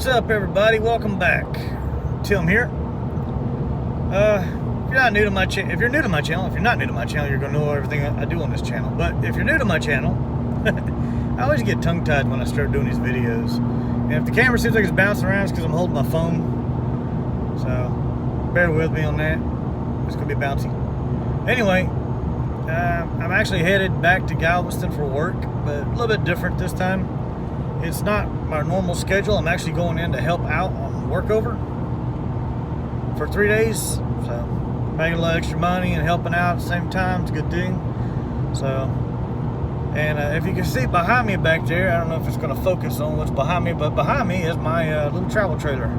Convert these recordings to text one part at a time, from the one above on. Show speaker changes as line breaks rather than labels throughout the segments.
What's up, everybody? Welcome back. Tim here. If you're not new to my channel, if you're not new to my channel, you're gonna know everything I do on this channel. But if you're new to my channel, I always get tongue-tied when I start doing these videos. And if the camera seems like it's bouncing around, it's because I'm holding my phone. So bear with me on that. It's gonna be bouncy. Anyway, I'm actually headed back to Galveston for work, but a little bit different this time. It's not my normal schedule. I'm actually going in to help out on workover for 3 days. So making a little extra money and helping out at the same time. It's a good thing. So, and if you can see behind me back there, I don't know if it's going to focus on what's behind me, but behind me is my little travel trailer.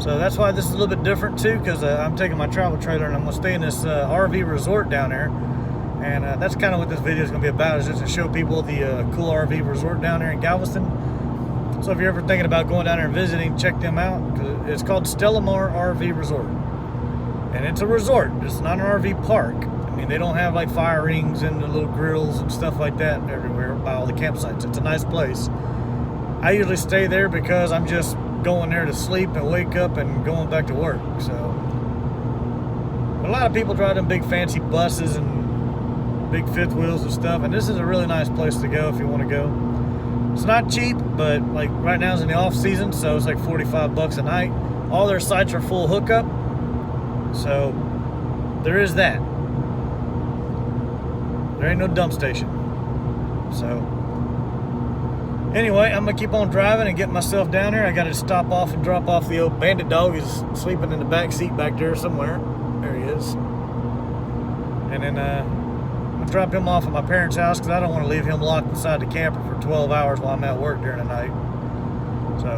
So that's why this is a little bit different too, because I'm taking my travel trailer and I'm going to stay in this RV resort down there. And that's kind of what this video is going to be about, is just to show people the cool RV resort down there in Galveston. So if you're ever thinking about going down there and visiting, check them out. It's called Stella Mare RV Resort. And it's a resort. It's not an RV park. I mean, they don't have like fire rings and the little grills and stuff like that everywhere by all the campsites. It's a nice place. I usually stay there because I'm just going there to sleep and wake up and going back to work. So a lot of people drive them big fancy buses and big fifth wheels and stuff, and this is a really nice place to go if you want to go. It's not cheap, but like right now is in the off season, so it's like 45 bucks a night. All their sites are full hookup, so there is that. There ain't no dump station. So anyway, I'm gonna keep on driving and get myself down there. I gotta stop off and drop off the old bandit dog. He's sleeping in the back seat back there somewhere. There he is. And then drop him off at my parents' house because I don't want to leave him locked inside the camper for 12 hours while I'm at work during the night. So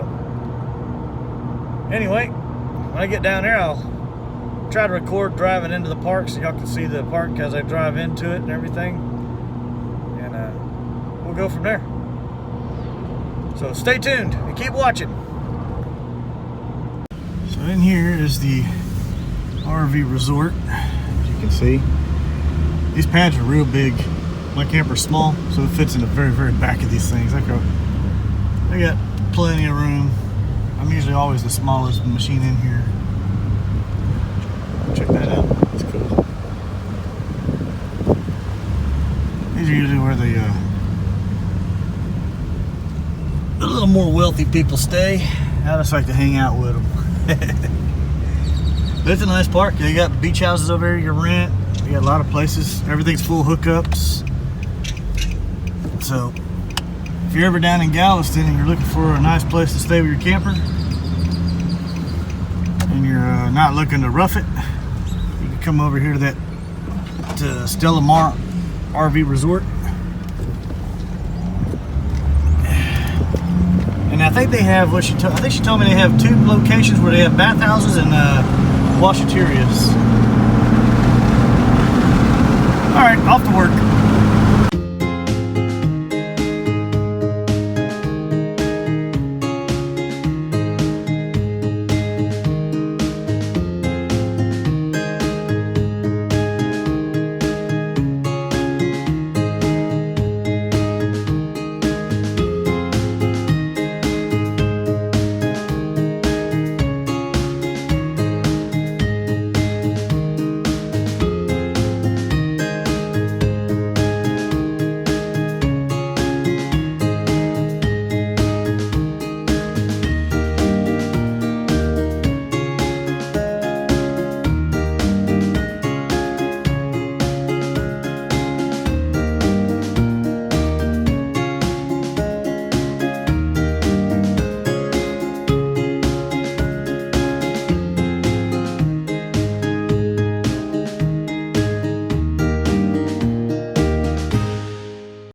anyway, when I get down there, I'll try to record driving into the park so y'all can see the park as I drive into it and everything, and we'll go from there. So stay tuned and keep watching. So in here is the RV resort, as you can see. These pads are real big. My camper's small, so it fits in the very, very back of these things. They got plenty of room. I'm usually always the smallest machine in here. Check that out. That's cool. These are usually where the little more wealthy people stay. I just like to hang out with them. But it's a nice park. You got beach houses over here you can rent. You got a lot of places. Everything's full hookups. So if you're ever down in Galveston and you're looking for a nice place to stay with your camper and you're not looking to rough it, you can come over here to Stella Mare RV Resort. And I think they have I think she told me they have 2 locations where they have bathhouses and washaterias.